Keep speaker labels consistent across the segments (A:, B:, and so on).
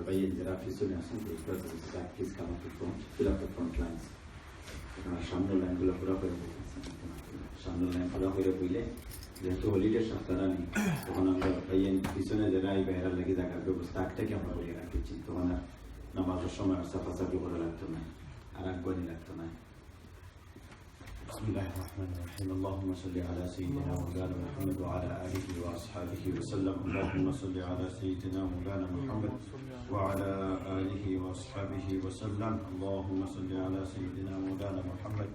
A: paying the Rafisuni or something, because that please come up to front, fill up the front lines. সামনে লাইনগুলো পুরো করে সামনে line পুরো করে বুঝলে যেহেতু হলিডে সপ্তাহ নেই তখন আমরা পাইয়েন পিছনে যারা এই বাইরের লেগে থাকার ব্যবস্থা আগটাকে আমরা বলে রাখতেছি তখন আর নামাজের সময় সাফাসাফি করে লাগতো না আর আগ্রহী লাগতো না بسم الله الرحمن الرحيم اللهم صل على سيدنا مولانا محمد وعلى آله وأصحابه وسلم اللهم صل على سيدنا مولانا محمد وعلى آله وأصحابه وسلم اللهم صل على سيدنا مولانا محمد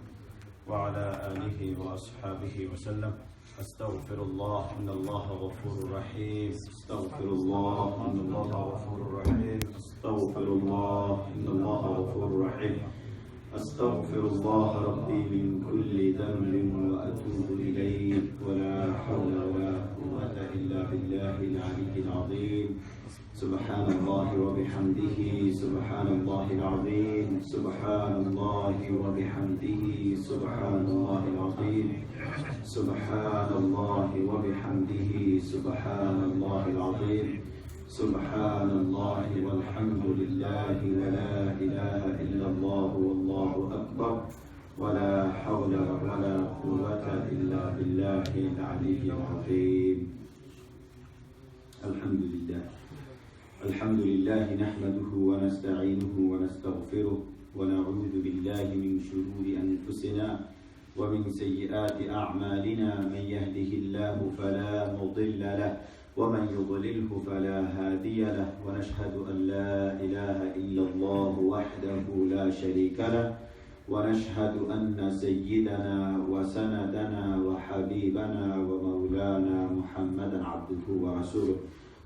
A: وعلى آله وأصحابه وسلم أستغفر الله إن الله غفور رحيم أستغفر الله إن الله غفور رحيم أستغفر الله إن الله غفور رحيم أستغفر الله ربي من كل ذنب وأتوب إليه ولا حول ولا قوة إلا بالله العلي العظيم سبحان الله وبحمده سبحان الله العظيم سبحان الله وبحمده سبحان الله العظيم سبحان الله وبحمده سبحان الله العظيم سبحان الله والحمد لله ولا إله إلا الله والله أكبر ولا حول ولا قوة إلا بالله العلي العظيم الحمد لله نحمده ونستعينه ونستغفره ونعوذ بالله من شرور أنفسنا ومن سيئات أعمالنا من يهده الله فلا مضل له ومن يضلله فلا هادي له ونشهد أن لا إله إلا الله وحده لا شريك له ونشهد أن سيدنا وسندنا وحبيبنا ومولانا محمدا عبده ورسوله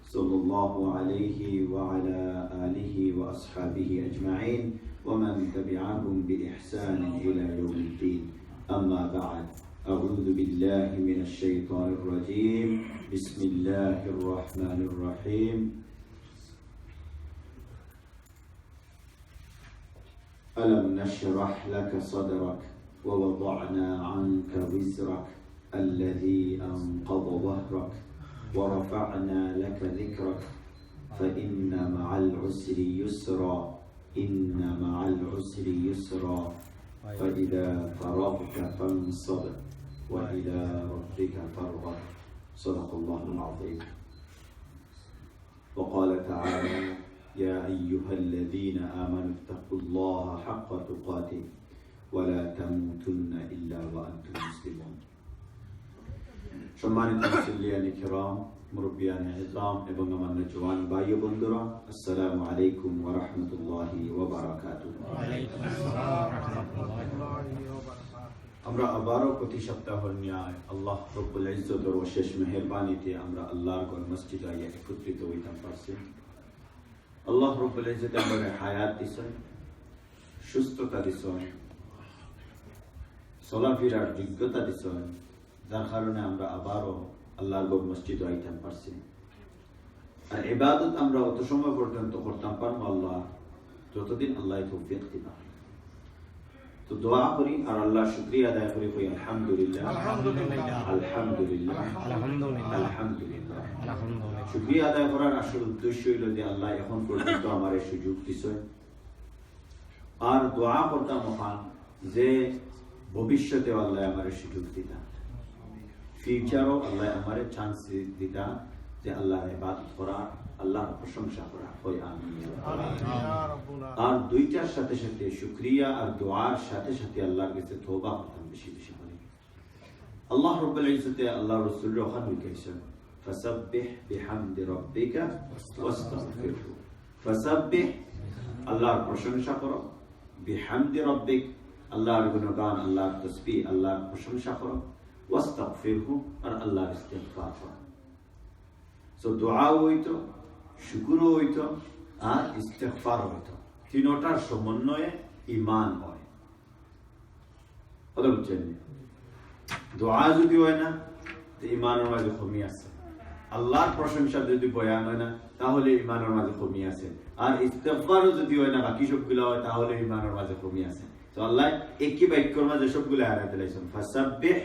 A: صلى الله عليه وعلى آله وأصحابه أجمعين ومن تبعهم بإحسان إلى يوم الدين أما بعد أعوذ بالله من الشيطان الرجيم بسم الله الرحمن الرحيم ألم نشرح لك صدرك ووضعنا عنك وزرك الذي أنقض ظهرك ورفعنا لك ذكرك فإن مع العسر يسرا إن مع العسر يسرا فإذا فرغت فانصب وإلى ربك فارغب صدق الله العظيم وقال تعالى يا أيها الذين آمنوا اتقوا الله حق تقاته ولا تموتن إلا وأنتم مسلمون সম্মানিত মুসল্লিয়ানে কিরাম মুরব্বিয়ানে ইসলাম এবং আমার নওজওয়ান ভাই ও বন্ধুরা আসসালামু আলাইকুম ওয়া রাহমাতুল্লাহি ওয়া বারাকাতুহু ওয়া আলাইকুম আসসালাম ওয়া রাহমাতুল্লাহি ওয়া বারাকাতুহু আমরা আবারো প্রতি সপ্তাহের ন্যায় আল্লাহ রাব্বুল ইজ্জতের অশেষ মেহেরবানিতে আমরা আল্লাহর ঘর মসজিদে একত্রিত হইতাম পারছি আল্লাহ রাব্বুল ইজ্জত আমাদের হায়াত দিছেন সুস্থতা দিছেন চলাফেরার যোগ্যতা দিছেন যার কারণে আমরা আবারও আল্লাহর ঘর মসজিদে আইতাম পারছি আর ইবাদত আমরা অত সময় পর্যন্ত করতাম পারবো আল্লাহ যতদিন আল্লাহ তৌফিক দিবেন তো দোয়া করি আর আল্লাহর শুকরিয়া আদায় করি কই আলহামদুলিল্লাহ আলহামদুলিল্লাহ আলহামদুলিল্লাহ আলহামদুলিল্লাহ আলহামদুলিল্লাহ আলহামদুলিল্লাহ শুকরিয়া আদায় করার আসল উদ্দেশ্য হলো যে আল্লাহ এখন পর্যন্ত আমারে সুযোগ দিয়েছে আর দোয়া করতাম মহান যে ভবিষ্যতে আল্লাহ আমারে সুযোগ দিতা ফিউচারও আল্লাহ আমারে চান্স দিতা যে আল্লাহর ইবাদত করা আল্লাহর প্রশংসা করা হয় আমিন আর দুইটার সাথে সাথে শুকরিয়া আর দোয়ার সাথে সাথে আল্লাহর কাছে তওবা করতাম বেশি বেশি করে আল্লাহ রাব্বুল ইজ্জতে আল্লাহর রাসূল রখান কইছেন ফাসাব্বিহ বিহামদি রাব্বিকা ওয়াস্তাগফিরহু ফাসাব্বিহ আল্লাহর প্রশংসা করো বিহামদি রাব্বিক আল্লাহর গুণগান আল্লাহর তাসবিহ আল্লাহর প্রশংসা করো ওয়াস্তাগফিরহু আর আল্লাহর ইস্তিগফার করো সো দোয়া হইতো শুকর হইতো আর ইস্তিগফার হইতো তিনটার সমন্বয়ে ঈমান হয় কথা বুঝছেন দোয়া যদি হয় না তো ঈমানের মাঝে কমি আছে আল্লাহর প্রশংসা যদি বয়ান হয় না তাহলে ঈমানের মাঝে কমি আছে আর ইস্তিগফারও যদি হয় না বাকি সবগুলো হয় তাহলে ঈমানের মাঝে কমি আছে তো আল্লাহ একই বাক্যের মাঝে সবগুলো হারাতে লাইছেন ফাসাব্বিহ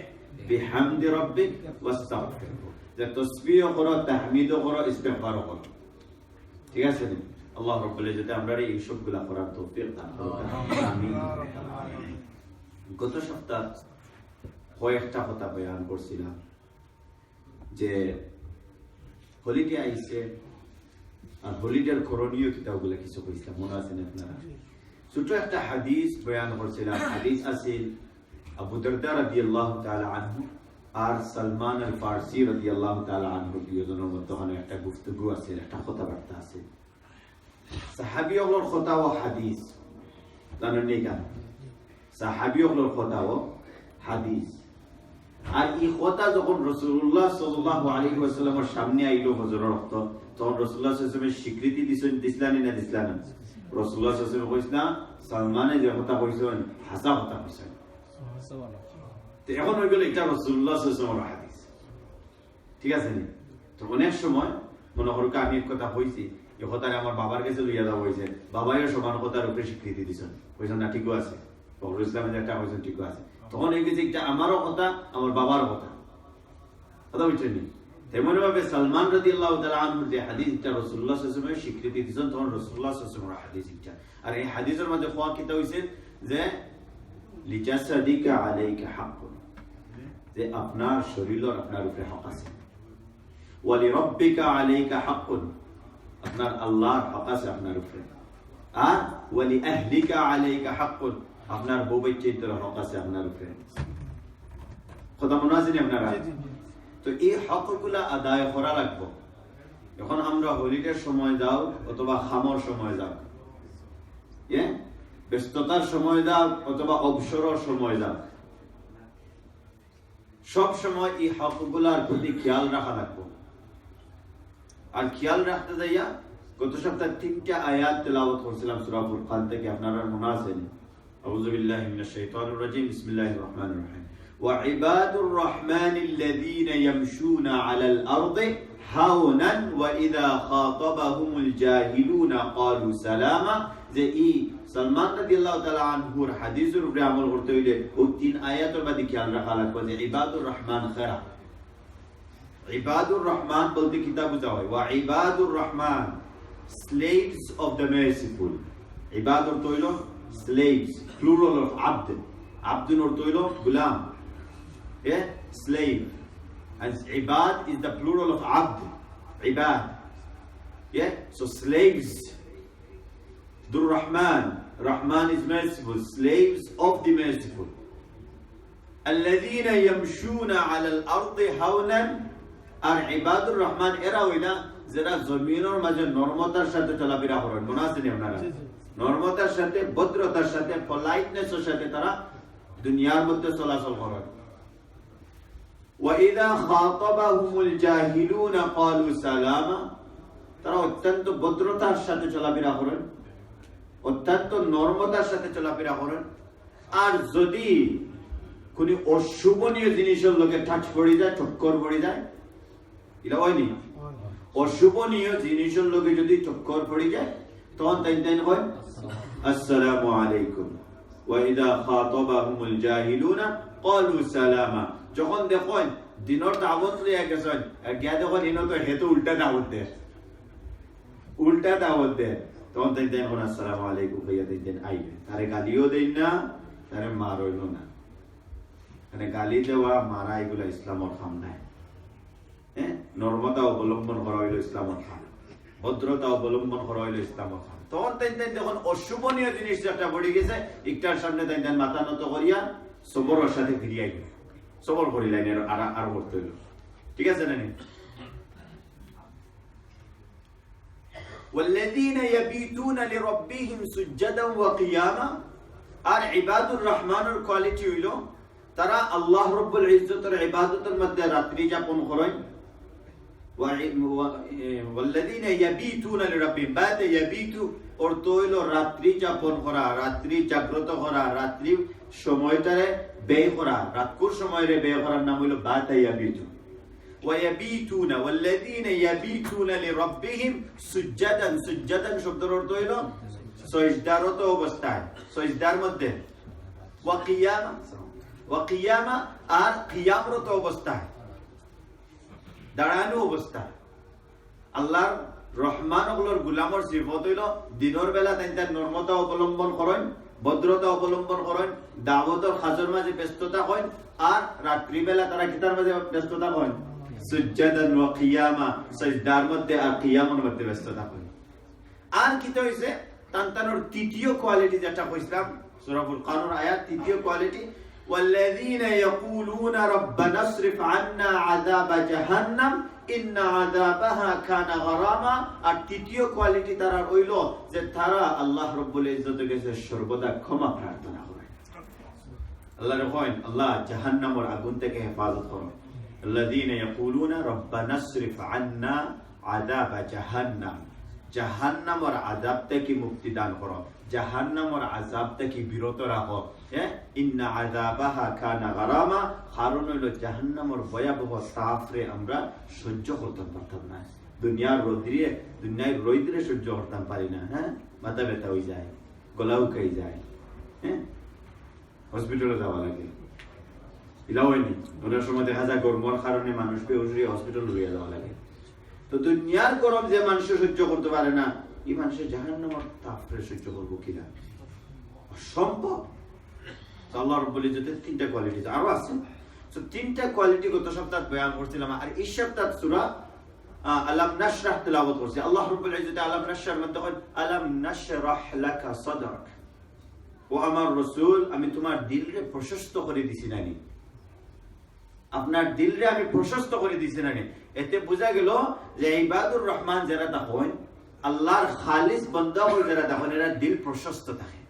A: বিহামদি রাব্বিক ওয়াস্তাগফিরহু যে তাসবিহ করো তাহমিদও করো ইস্তিগফারও করো ঠিক আছে আল্লাহ রাব্বুল ইজ্জতে আমরা এই সবগুলা করার তৌফিক দান করুন আমিন। গত সপ্তাহ কয়েকটা কথা বয়ান করছিলাম যে হলিডে আইছে আর হলিডের করণীয় কিতাবগুলো কিছু কইছিলাম, মনে আছেন আপনারা? ছোট একটা হাদিস বয়ান করছিলাম। হাদিস আছিল আবু দারদা রাদিয়াল্লাহু তাআলা আনহু আর সালমান আল ফারসি রাদিয়াল্লাহু তাআলা আনহু দুজনের মধ্যে একটা গুফতগু আছে, একটা কথাবার্তা আছে। সাহাবীদের কথা ও হাদিস জানেন নি কেন? সাহাবীদের কথা ও হাদিস। আর এই কথা যখন রাসূলুল্লাহ সাল্লাল্লাহু আলাইহি ওয়াসাল্লামের সামনে আইলো হযরত রক্ত, তখন রাসূলুল্লাহ সাল্লাল্লাহু আলাইহি ওয়াসাল্লাম স্বীকৃতি দিছিলেন না দিছিলেন না? রাসূলুল্লাহ সাল্লাল্লাহু আলাইহি ওয়াসাল্লাম কইছেন সালমানে যে কথা কইছেন হাসা কথা কইছেন। তো এখন হয়ে গেল এটা রাসূলুল্লাহ সাল্লাল্লাহু আলাইহি ওয়াসাল্লামের হাদিস, ঠিক আছে নি? তো অনেক সময় মনে করো আমি এক কথা কইছি, এই কথাটা আমার বাবার কাছে লইয়া যাওয়া হয়েছে, বাবাইও সমান কথার উপরে স্বীকৃতি দিছেন, কইছেন না ঠিকও আছে, ফখরুল ইসলামের একটা কইছেন ঠিকও আছে। তখন এই গেছে এটা আমারও কথা, আমার বাবার কথা, কথা বুঝছেন নি? তেমন ভাবে সালমান রাদিয়াল্লাহু তাআলা আনহু যে হাদিসটা রাসূলুল্লাহ সাল্লাল্লাহু আলাইহি ওয়াসাল্লাম স্বীকৃতি দিয়েছেন, তখন রাসূলুল্লাহ সাল্লাল্লাহু আলাইহি ওয়াসাল্লামের হাদিস এটা। আর এই হাদিসের মধ্যে কোয়া কিতা হইছে যে লিজাসাদিকা আলাইকা হাক্কুন, যে আপনার শরীরের আপনার উপরে হক আছে। ওয়া লিরাব্বিকা আলাইকা হাক্কুন, আপনার আল্লাহর হক আছে আপনার উপরে। আর ওয়া লিআহলিকা আলাইকা হাক্কুন, আপনার বউ বাচ্চাদের হক আছে আপনার উপরে। কথা মনে আছে নি আপনারা? তো এই হকগুলা আদায় করা লাগবে। এখন আমরা হলিডের সময় যাও অথবা খামর সময় যাও, ব্যস্ততার সময় যাও অথবা অবসরের সময় যাও, সব সময় এই হকগুলার প্রতি খেয়াল রাখা লাগবে। আর খেয়াল রাখতে যাইয়া গত সপ্তাহে 3টা আয়াত তেলাওয়াত করছিলাম সূরা ফুরকান থেকে, আপনারা মনে আছে নি? আউযু বিল্লাহি মিনাশ শাইতানির রাজিম, বিসমিল্লাহির রহমানির রহিম। وعباد الرحمن الذين يمشون على الأرض هونا وإذا خاطبهم الجاهلون قالوا سلاما। যে এই সালমান রাদিয়াল্লাহু তাআলা আনহুর হাদিসের উপরে আমল করতে হইলে ওই 3 আয়াতের মধ্যে খেয়াল রাখা লাগবে যে ইবাদুর রহমান খারা। ইবাদুর রহমান বলতে কিতাব বুঝা হয় ওয়া Ibadur Rahman, slaves of the merciful। Ibadur তৈল slaves, plural of abd, abdun তৈল গোলাম, slave, and ibad is the plural of abd, ibad, so slaves. Dur Rahman, Rahman is merciful, slaves of the merciful. Alladhina yamshuna ala al-ardi hawnan, আর ইবাদুর রহমান এরা হইলা যারা জমিনের মাঝে নরমতার সাথে চলাফেরা করেন। মনে আছে নি আপনারা? নরমতার সাথে, ভদ্রতার সাথে, পলাইটনেসের সাথে তারা দুনিয়ার মধ্যে চলাচল করেন। وَإِذَا خَاطَبَهُمُ الْجَاهِلُونَ قَالُوا سَلَامًا, তারা অত্যন্ত ভদ্রতার সাথে চলাফেরা করেন, অত্যন্ত নরমতার সাথে চলাফেরা করেন। আর যদি কোন অশুভনীয় জিনিসের লোকে টাচ পড়ে যায়, চক্কর পড়ে যায়, এটা হয়নি? অশুভনীয় জিনিসের লোকে যদি চক্কর পড়ে যায় তখন তাই হয় আসসালামু আলাইকুম। وَإِذَا خَاطَبَهُمُ الْجَاهِلُونَ قَالُوا سَلَامًا, যখন দেখেন দিনের দাওয়াত লইয়া গেছেন আর গিয়া দেখেন দিনের তো হেতু উল্টা দাওয়াত দেয়, উল্টা দাওয়াত দেয়, তখন তাই দেখুন আসসালামু আলাইকুম ভাইয়া দেন আইবে। তারে গালিও দেন না, তারে মারইল না। মানে গালি দেওয়া মারা এগুলা ইসলামের কাম নাই। নর্মতা অবলম্বন করা হইল ইসলামের কাম, ভদ্রতা অবলম্বন করা হইল ইসলামের কাম। তখন তাই দেখুন অশুভনীয় জিনিস একটা পড়ে গেছে, একটার সামনে তাই মাথা নত করিয়া সবরের সাথে ফিরিয়া গেল, সবর করিলেন আর করতে হইল, ঠিক আছে না? والذين يبيتون لربهم سجدا وقياما, আর ইবাদুর রহমানের কোয়ালিটি হইল তারা আল্লাহ রাব্বুল ইজ্জতের ইবাদতের মধ্যে রাত্রি যাপন করেন। والذين يبيتون لربهم, বাত ইয়াবিতু অর্থ হইল রাত্রি যাপন করা, রাত্রি জাগ্রত করা, রাত্রি সময়টারে ব্যয় করা, রাতকুর সময়ে ব্যয় করার নাম হইল বাত ইয়াবিতু। ويبيتون والذين يبيتون لربهم سجدا, সুজদান শব্দের অর্থ হইল সজদারত অবস্থায়, সজদার মধ্যে। ওয়াকিয়ামা, আর কিয়ামরত অবস্থায়, দাঁড়ানো অবস্থায়। আল্লাহর রহমান ওগুলোর গুলামর সিফত হইল দিনের বেলা তাই নর্মতা অবলম্বন করেন, ভদ্রতা অবলম্বন করেন, দাওয়াতর খাজর মাঝে ব্যস্ততা হয়, আর রাত্রিবেলা তারা কিতার মাঝে ব্যস্ততা হয়, সুজ্জাদান ওয়া কিয়ামা, সাজদার মধ্যে আর কিয়ামের মধ্যে ব্যস্ততা হয়। আর কি হইছে তানতানোর তৃতীয় কোয়ালিটি যেটা কইছিলাম সূরা ফুরকানের আয়াত, তৃতীয় কোয়ালিটি ওয়াল্লাযীনা ইয়াকুলুনা রাব্বানা ইসরিফ আন্না আযাব জাহান্নাম ইন্না আযাবাহা কানা গরামা। আর তৃতীয় কোয়ালিটি তারা হইল যে তারা আল্লাহ রাব্বুল ইজ্জতের কাছে সর্বদা ক্ষমা প্রার্থনা করে। আল্লাহর কইন আল্লাহ জাহান্নামের আগুন থেকে হেফাজত করো। আল্লাযীনা ইয়াকুলুনা রাব্বানা ইসরিফ আন্না আযাব জাহান্নাম, জাহান্নামের আযাব থেকে মুক্তি দান করো, জাহান্নামের আযাব থেকে বিরত রাখো। ইন্না আযাবাহা কানা গরামা, কারণ হইল জাহান্নামের ভয়াবহ তাপরে আমরা সহ্য করতে পারতাম না। দুনিয়ার রৌদ্রে সহ্য করতাম পারি না। মাথা ব্যথা হয়ে যায়, গলা উকাই যায়, হসপিটালে যাওয়া লাগে। এলাও হয়নি, অনেক সময় দেখা যায় গরমের কারণে মানুষকে হসপিটাল লইয়া যাওয়া লাগে। তো দুনিয়ার গরম যে মানুষ সহ্য করতে পারে না, এই মানুষের জাহান্নামের তাপরে সহ্য করবো কিনা? অসম্ভব। আল্লাহ রাব্বুল ইজ্জতের তিনটা কোয়ালিটি আরো আছে। তো তিনটা কোয়ালিটি গত সপ্তাহ বয়ান করছিলাম, আর এই সপ্তাহ সূরা আলাম নাশরাহ তেলাওয়াত করছি। আল্লাহ রাব্বুল ইজ্জত আলাম নাশরার মধ্যে আলাম নাশরাহ লাকা সাদরাক, ও আমার রাসূল আমি তোমার দিলকে প্রশস্ত করে দিছি নানি, আপনার দিলরে আমি প্রশস্ত করে দিছি নানি। এতে বোঝা গেল যে ইবাদুর রহমান যারা তখন আল্লাহর খালিস বান্দা হয়ে যারা তখন এরা দিল প্রশস্ত থাকে,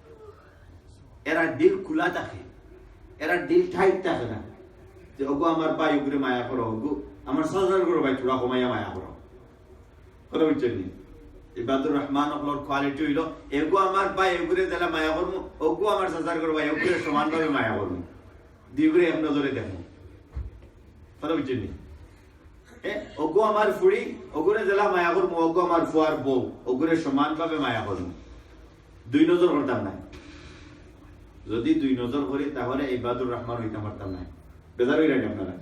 A: এরা দিল খোলা থাকে, এরা দিল টাইট থাকে না যে ওগো আমার ভাই ওগুলো মায়া করো, ওগো আমার সাজার করো ভাই চূড়া কমাইয়া মায়া করো। কথা বুঝছেন? ইবাদুর রহমান ওগুলোর কোয়ালিটি হইল এগো আমার ভাই এগুলো যারা মায়া করবো, ওগো আমার সাজার করো ভাই ওগুলো সমানভাবে মায়া করবো, দুইগুলো এক নজরে দেখো। কথা বুঝছেন? ওগো আমার ফুড়ি ওগুলো জেলা মায়া করবো, ওগো আমার ফুয়ার বউ ওগুলো সমানভাবে মায়া করবো, দুই নজর করতাম না। যদি দুই নজর করি তাহলে ইবাদুর রহমান হইতে পারতাম না। বেজার হইলেন আপনারা?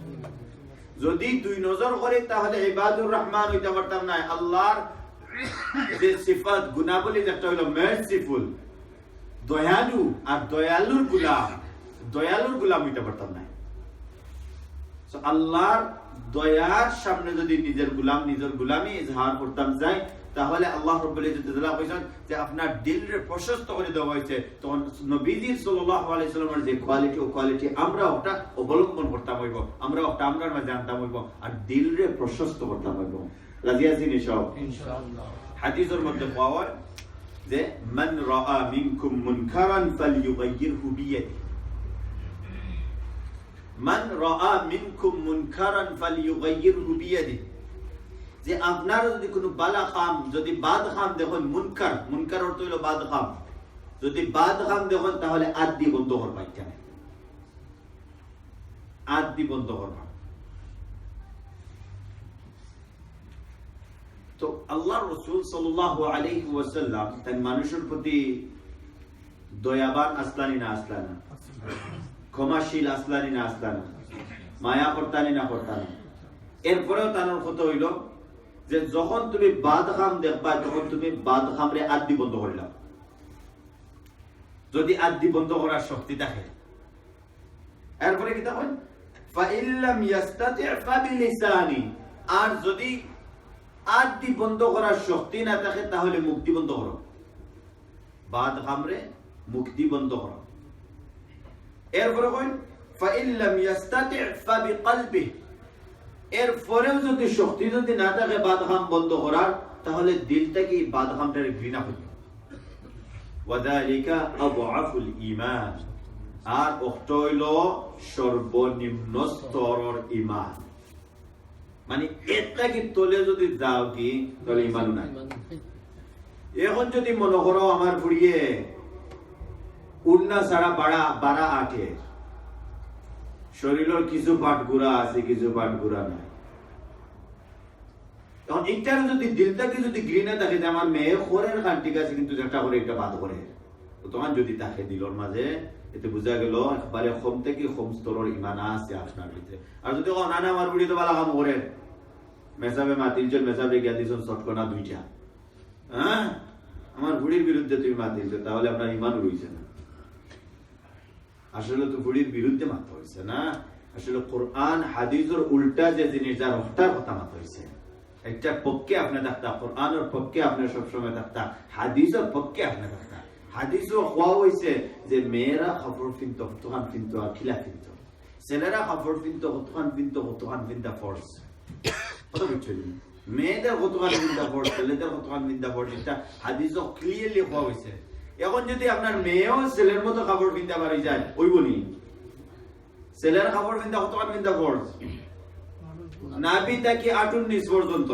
A: যদি দুই নজর করি তাহলে ইবাদুর রহমান হইতে পারতাম না। আল্লাহর যে সিফাত গুণাবলী যেটা হইল মার্সিফুল, দয়ালু, আর দয়ালুর গুলাম হইতে পারতাম না। আল্লাহর দয়ার সামনে যদি নিজের গুলামি ইজহার করতাম যাই, তাহলে আল্লাহ রাব্বুল ইজ্জত কইছেন যে আপনার দিলরে প্রশস্ত করে দেওয়া হয়েছে। তখন নবীজি সাল্লাল্লাহু আলাইহি সাল্লামের যে কোয়ালিটি, ও কোয়ালিটি আমরা ওটা অবলম্বন করতাম হইব, আমরা ওটা আমরার মাঝে আনতাম হইব, আর দিলরে প্রশস্ত করতাম হইব। রাজি আছেন ইনশাআল্লাহ? হাদিসের মধ্যে পাওয়া হয় যে মান রাআ মিনকুম মুনকারান ফালইউগাইয়িরহু বিয়াদিহি, মান রাআ মিনকুম মুনকারান ফালইউগাইয়িরহু বিয়াদিহি, যে আপনার যদি কোনো বালা কাম, যদি বাদ কাম দেখুন, মুনকার অর্থ হইল বাদ কাম, যদি বাদ কাম দেখুন তাহলে আদি বন্ধ করবা, এখানে আদি বন্ধ করবা। তো আল্লাহর রাসূল সাল্লাল্লাহু আলাইহি ওয়াসাল্লাম তার মানুষের প্রতি দয়াবান আসলানি না আসলানা, ক্ষমাশীল আসলানি না আসলানা, মায়া করতানি না করতানা। এরপরেও তার কথা হইল যে যখন তুমি বাদ খাম দেখবা, তখন তুমি বাদ খামরে আদি বন্ধ করিলাম। যদি আদি বন্ধ করার শক্তি থাকে, এরপরে কি তখন ফাইল্লাম ইয়াস্তাতি ফাবিলিসানি, আর যদি আদি বন্ধ করার শক্তি না থাকে তাহলে মুক্তি বন্ধ করো, বাদ খামরে মুক্তি বন্ধ করো। এরপরে কই ফাইল্লাম ইয়াস্তাতি ফাবিকলবিহি, এরপরেও যদি শক্তি যদি না থাকে বাদখাম বন্ধ করার, তাহলে দিলটাকে বাদখামটার ঘৃণা করবে। ওয়াদালিকা আযআফুল ঈমান, আর ওটা হইল সর্বনিম্ন স্তরের ঈমান। মানে এটা কি তলে যদি যাও কি তাহলে ঈমান নাই। এখন যদি মনে করো আমার ফুড়িয়ে উন্না ছাড়া বাড়া আটে, শরীরের কিছু পাট গুড়া আছে, কিছু পাট গুড়া নাই। তখন একটার যদি দিলটাকে যদি ঘৃণা থাকে যে আমার মেয়ে খোরের খান ঠিক আছে, কিন্তু যেটা করে এটা বাদ করে, তখন যদি থাকে দিলর মাঝে, এতে বোঝা গেল একবারে কম থেকে কম স্তরের ঈমান আছে আপনার ভিতরে। আর যদি নানা আমার বুড়ি তো ভালো কাম করে, মেসাবে মাতিলজন মেসাবে গিয়া দিছন চটকনা দুইটা, হ্যাঁ আমার বুড়ির বিরুদ্ধে তুমি মাতিলছো, তাহলে আপনার ইমান রইছে না। আসলে তো বুড়ির বিরুদ্ধে মাথা হয়েছে না, আসলে কোরআন হাদিসের উল্টা যে জিনিস যার হঠাৎ কথা মাথা হয়েছে। একটা পক্ষে আপনি থাকতা, কোরআনের পক্ষে আপনি সবসময় থাকতা, হাদিসের পক্ষে আপনি থাকতা। হাদিসও হওয়া হয়েছে যে মেয়েরা কাপড় ফিনতো হতোখান ফিনতো আর খিলা ফিনতো, ছেলেরা কাপড় ফিনতো হতোখান ফিনতো হতোখান ফিনতা ফোর্স। কথা বুঝছো? মেয়েদের হতোখান ফিনতা ফোর্স, ছেলেদের হতোখান ফিনতা ফোর্স, এটা হাদিসও ক্লিয়ারলি হওয়া হয়েছে। এখন যদি আপনার মেয়েও ছেলের মতো কাপড় ফিনতে পারি যায়, ওই বলি ছেলের কাপড় ফিনতা হতোখান ফিনতা ফোর্স। নাভি থেকে আঁটুর নিচ পর্যন্ত,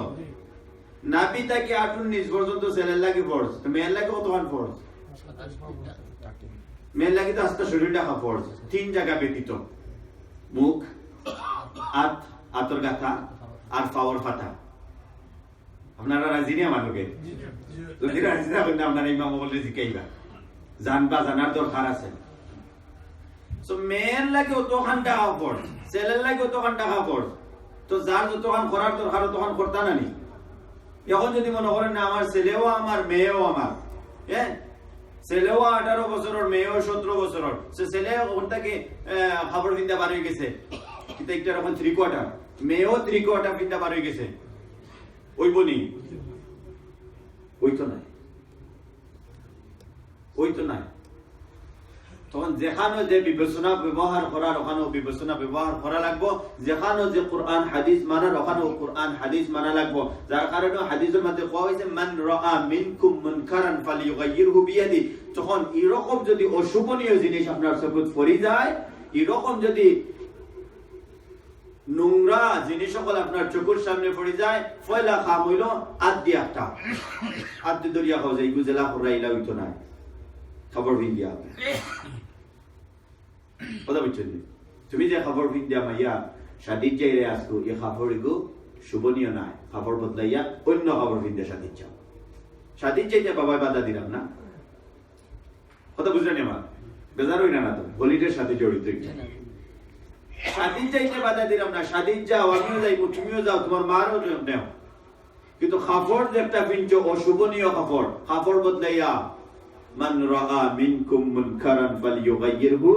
A: নাভি থেকে আঁটুর নিচ পর্যন্ত ছেলের লাগে ফোর্স, তো মেয়ের লাগে কতখান ফোর্স? মেয়ের লাগে তো আস্তে শরীরটা ফোর্স। 3 জায়গা ব্যতীত, মুখ, হাত, হাতের গাথা আর পাওয়ার ফাটা। আপনারা রাজি নেই আমাকে? যদি রাজি না হলে আপনারা ইমাম বলে জিকাইবা, জানবা, জানার দরকার আছে। তো মেয়ের লাগে অতখান টাকা ফোর্স, ছেলের লাগে অতখান টাকা ফোর্স, তো যার যতখান করার দরকার তখন করতা না নি। এখন যদি মনে করেন না আমার ছেলেও আমার মেয়েও আমার, হ্যাঁ ছেলেও 18 বছরের মেয়েও 17 বছরের, সে ছেলে ওটাকে খাবার কিনতে বার হয়ে গেছে, কিন্তু একটা রকম 3/4, মেয়েও 3/4 কিনতে বার হয়ে গেছে, ওই বনি ওই তো নাই, ওই তো নাই। তখন যেখানে যে বিবেচনা ব্যবহার করার ওখানেও বিবেচনা ব্যবহার করা লাগবো, যেখানে যে কোরআন হাদিস মানার ওখানেও কোরআন হাদিস মানা লাগবো। যার কারণে হাদিসের মধ্যে কোয়া হয়েছে মান রাআ মিনকুম মুনকারান ফালিয়ুগাইয়িরহু বিয়াদি। তখন এরকম যদি অশুভনীয় জিনিস আপনার চোখে পড়ে যায়, এরকম যদি নোংরা জিনিস সকল আপনার চোখের সামনে পড়ে যায়, ফয়লা খাম হইল আদি একটা আদি দরিয়া খাওয়া যায়, গুজেলা করাইলা হইতো না, খবর ভিন্দিয়া কথা বুঝছেন? তুমি যে খবর ভিন্দিয়া মাইয়া সাদির যাইরে আসতো, এই খবর এগো শুভনীয় নাই, খবর বদলাইয়া অন্য খবর ভিন্দিয়া সাদির যাও। সাদির যাইতে বাবাই বাধা দিলাম না, কথা বুঝলেন? আমার বেজার হই না, না তো হলিডের সাথে জড়িত। সাদির যাইতে বাধা দিলাম না, সাদির যাও, আমিও যাইব, তুমিও যাও, তোমার মারও নেও, কিন্তু খবর যে একটা ভিঞ্চো অশুভনীয় খবর, খবর বদলাইয়া মান রাআ মিনকুম মুনকারান ফালিয়ুগাইয়িরহু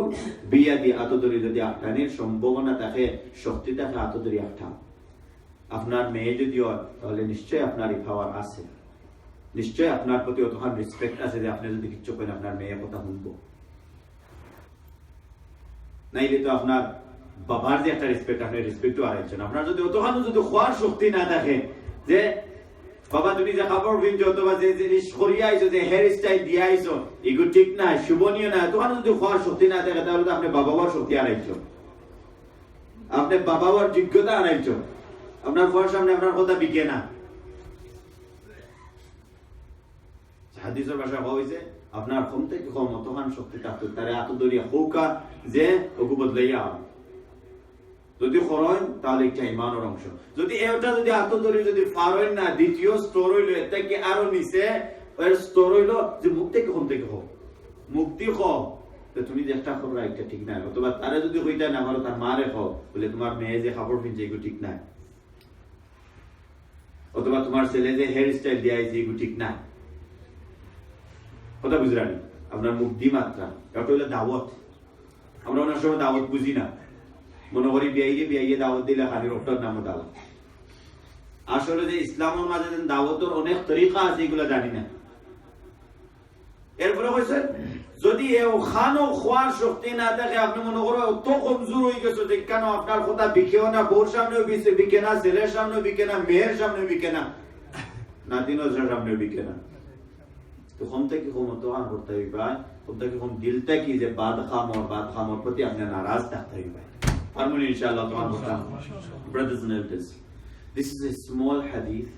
A: বিয়াদি। আতদরি যদি আটানির সম্ভাবনা থাকে, শক্তি থাকে, আতদরি আটা। আপনার মেয়ে যদি হয় তাহলে নিশ্চয় আপনার এই পাওয়ার আছে, নিশ্চয় আপনার প্রতি অতখান রেসপেক্ট আছে যে আপনি যদি কিচ্ছু করেন আপনার মেয়ে কথা শুনবো। নাইলে তো আপনার বাবার যে একটা রেসপেক্ট, আপনি রেসপেক্টও হারাইছেন। আপনার যদি অতখান যদি খোয়ার শক্তি না থাকে যে বাবা তুমি যে কাপড় পিনছো অথবা যে জিনিস করিয়া আইছো, যে হেয়ার স্টাইল দিয়ে আইছো, এগুলো ঠিক না, শুভনীয় না, তখন যদি খোয়ার শক্তি না থাকে তাহলে তো আপনি বাবা বাবার শক্তি হারাইছো, আপনি বাবা বাবার যোগ্যতা হারাইছো, আপনার খোয়ার সামনে আপনার কথা বিকে না। হাদিসের ভাষা হয়েছে আপনার কম থেকে কম অতখান শক্তি থাকতো, তারে এত দরিয়া হৌকা যে ওগু বদলাইয়া যদি খরণ তাহলে একটা ইমানের অংশ। যদি এটা যদি আত্মদরি যদি ফারন না, দ্বিতীয় স্তর হইলো এটা কি আরো নিচে এর স্তর হইলো যে মুক্তি কম থেকে হোক, মুক্তি হোক, তো তুমি চেষ্টা করবা একটা ঠিক নাই। অথবা তারে যদি হইতা না পারো তার মারে হোক বলে তোমার মেয়ে যে কাপড় পিনছে এগুলো ঠিক নাই, অথবা তোমার ছেলে যে হেয়ার স্টাইল দিয়ে আইছে এগুলো ঠিক নাই। কথা বুঝলানি? আপনার মুক্তি মাত্রা এটা হইলো দাওয়াত। আমরা অনেক সময় দাওয়াত বুঝি না, মনে করি বিয়াইয়ে দাওয়াত দিলে খালি রক্তর নামও দাওয়াত। আসলে যে ইসলামের মাঝে দাওয়াতের অনেক তরিকা আছে এগুলো জানি না। এরপরে কইছে যদি ওখানেও খোয়ার শক্তি না থাকে, আপনি মনে করো অত কমজোর হয়ে গেছে যে কেন আপনার কথা বিকেও না, বউর সামনেও বিকে না, ছেলের সামনেও বিকে না, মেয়ের সামনেও বিকে না, নাতিনের সামনেও বিকে না, তো কম থেকে কম অতখান করতে হইবা, কম থেকে কম দিল থেকে যে বাদ খামর প্রতি আপনি নারাজ থাকতে হইবা। Brothers and elders, this is a small hadith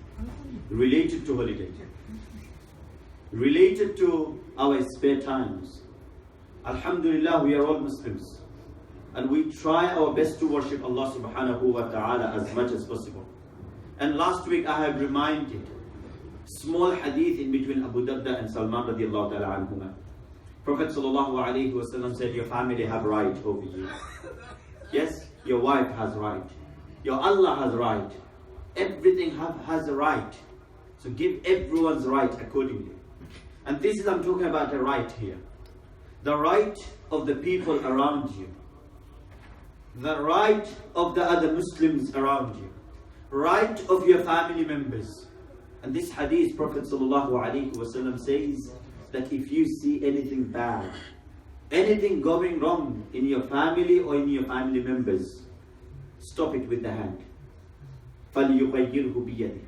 A: related to holiday, related to our spare times. Alhamdulillah, we are all Muslims and we try our best to worship Allah subhanahu wa ta'ala as much as possible. And last week I have reminded small hadith in between Abu Darda and Salman radiallahu ta'ala anhuma. Prophet sallallahu alayhi wa sallam said, your family have right over you. Yes, your wife has right. Your Allah has right. Everything has a right. So give everyone's right accordingly. And this is, I'm talking about a right here. The right of the people around you. The right of the other Muslims around you. Right of your family members. And this hadith, Prophet ﷺ says that if you see anything bad, anything going wrong in your family or in your family members, stop it with the hand. فَلْيُغَيِّرْهُ بِيَدِهِ.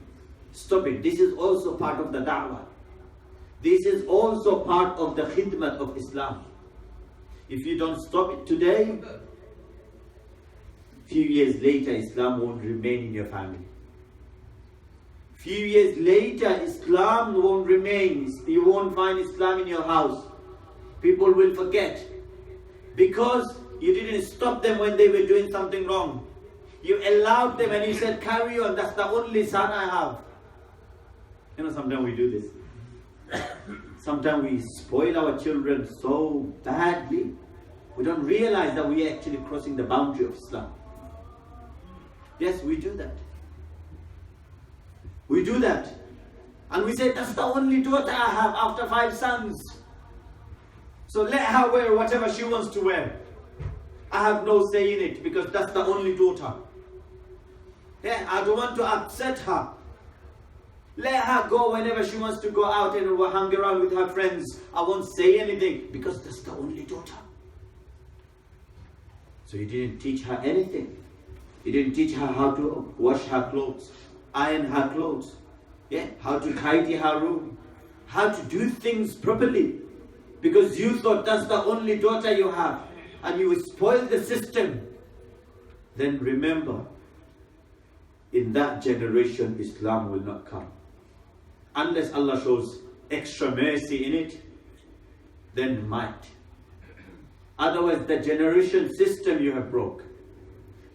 A: Stop it. This is also part of the da'wah. This is also part of the khidmat of Islam. If you don't stop it today, few years later Islam won't remain in your family. Few years later Islam won't remain. You won't find Islam in your house. People will forget. Because you didn't stop them when they were doing something wrong. You allowed them and you said, carry on, that's the only son I have. You know, sometimes we do this. Sometimes we spoil our children so badly. We don't realize that we are actually crossing the boundary of Islam. Yes, we do that. We do that. And we say, that's the only daughter I have after 5 sons. So let her wear whatever she wants to wear. I have no say in it because that's the only daughter. Yeah, I don't want to upset her. Let her go whenever she wants to go out and hang around with her friends. I won't say anything because that's the only daughter. So you didn't teach her anything. You didn't teach her how to wash her clothes, iron her clothes, yeah, how to tidy her room, how to do things properly. Because you thought that's the only daughter you have and you will spoil the system. Then remember, in that generation Islam will not come. Unless Allah shows extra mercy in it, then might. Otherwise the generation system you have broke.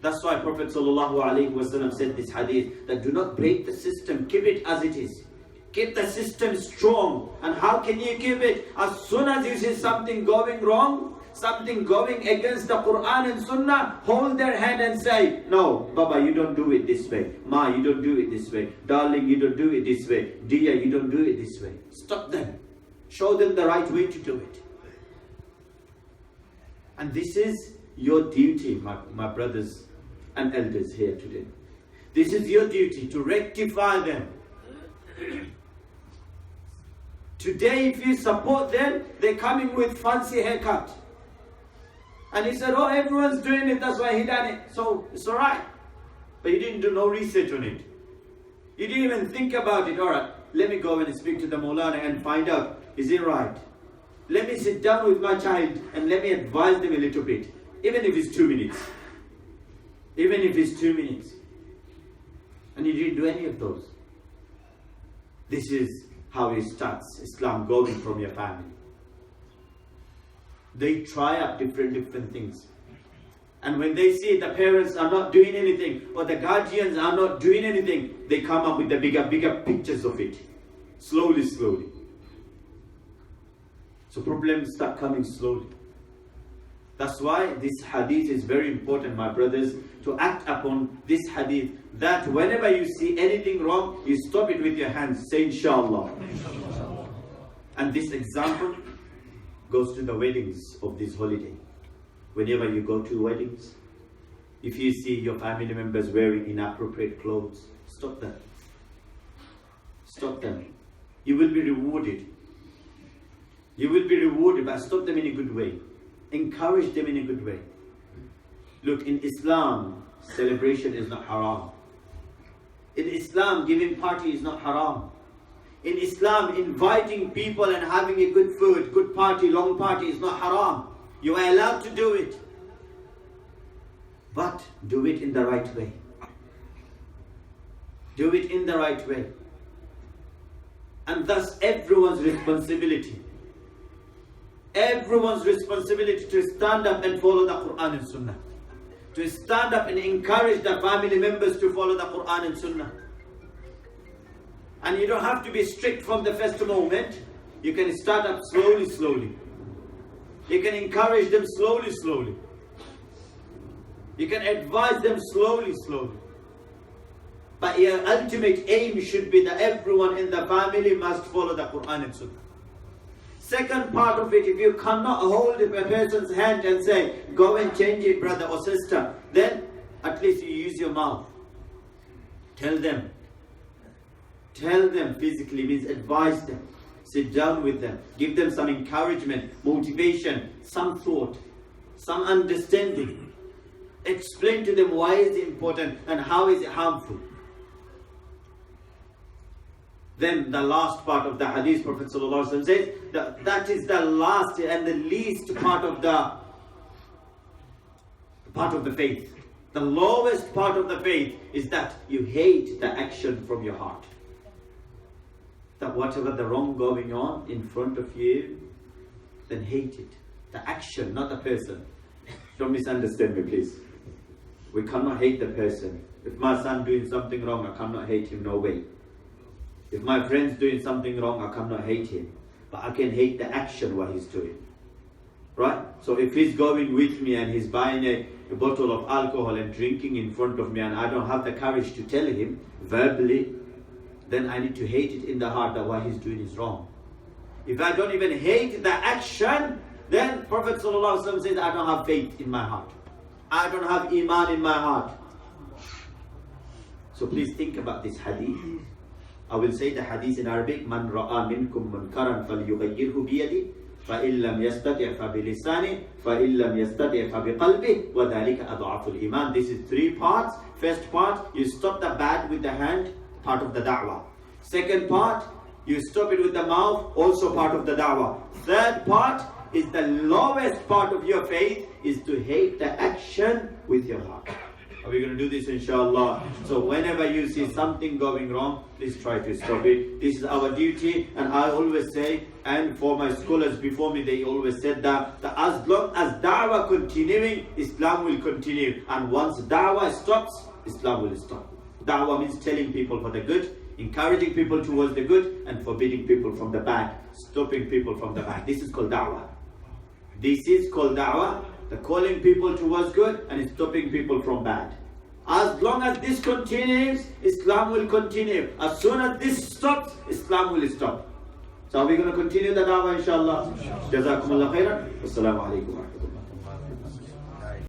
A: That's why Prophet ﷺ said this hadith, that do not break the system, keep it as it is. Keep the system strong. And how can you keep it? As soon as you see something going wrong, something going against the Quran and Sunnah, hold their hand and say, no, Baba, you don't do it this way. Ma, you don't do it this way. Darling, you don't do it this way. Dear, you don't do it this way. Stop them. Show them the right way to do it. And this is your duty, my brothers and elders here today. This is your duty to rectify them. Today, if you support them, they're coming with fancy haircut. And he said, oh, everyone's doing it, that's why he done it. So, it's alright. But you didn't do no research on it. You didn't even think about it. Alright, let me go and speak to the Maulana and find out, is it right? Let me sit down with my child and let me advise them a little bit. Even if it's 2 minutes. Even if it's 2 minutes. And you didn't do any of those. This is how it starts, Islam going from your family. They try out different things. And when they see the parents are not doing anything, or the guardians are not doing anything, they come up with the bigger pictures of it. Slowly. So problems start coming slowly. That's why this hadith is very important, my brothers, to act upon this hadith. That whenever you see anything wrong, you stop it with your hands. Say inshallah. And this example goes to the weddings of this holiday. Whenever you go to weddings, if you see your family members wearing inappropriate clothes, stop them. Stop them. You will be rewarded. You will be rewarded, but stop them in a good way. Encourage them in a good way. Look, in Islam, celebration is not haram. In Islam, giving party is not haram. In Islam, inviting people and having a good food, good party, long party is not haram. You are allowed to do it. But do it in the right way. Do it in the right way. And thus everyone's responsibility. Everyone's responsibility to stand up and follow the Quran and Sunnah. To stand up and encourage the family members to follow the Quran and Sunnah. And you don't have to be strict from the first moment. You can start up slowly. You can encourage them slowly. You can advise them slowly. But your ultimate aim should be that everyone in the family must follow the Quran and Sunnah. Second part of it, if you cannot hold a person's hand and say, go and change it, brother or sister, then at least you use your mouth. Tell them. Tell them physically, means advise them. Sit down with them. Give them some encouragement, motivation, some thought, some understanding. Explain to them why is it important and how is it harmful. Then the last part of the hadith, Prophet ﷺ says, that is the last and the least part of the faith. The lowest part of the faith is that you hate the action from your heart. That whatever the wrong going on in front of you, then hate it. The action, not the person. Don't misunderstand me, please. We cannot hate the person. If my son doing something wrong, I cannot hate him, no way. If my friend's doing something wrong, I cannot hate him. But I can hate the action what he's doing. Right? So if he's going with me and he's buying a bottle of alcohol and drinking in front of me and I don't have the courage to tell him verbally, then I need to hate it in the heart that what he's doing is wrong. If I don't even hate the action, then Prophet ﷺ says, I don't have faith in my heart. I don't have iman in my heart. So please think about this hadith. I will say the hadith in Arabic. Man ra'a minkum munkaran falyughayyirhu biyadi, fa illam yastati' fa bilisani, fa illam yastati' fa biqalbi, wa dhalika adha'aful iman. This is three parts. First part, you stop the bad with the hand, part of the da'wah. Second part, you stop it with the mouth, also part of the da'wah. Third part is the lowest part of your faith, is to hate the action with your heart. Are we going to do this, inshallah? So whenever you see something going wrong, please try to stop it. This is our duty, and I always say, and for my scholars before me, they always said that as long as da'wah continuing, Islam will continue. And once da'wah stops, Islam will stop. Da'wah means telling people for the good, encouraging people towards the good, and forbidding people from the bad, stopping people from the bad. This is called da'wah. This is called da'wah, the calling people towards good and stopping people from bad. As long as this continues, Islam will continue. As soon as this stops, Islam will stop. So are we going to continue the da'wah, inshallah? Jazakumullah khairan. Wassalamu alaikum.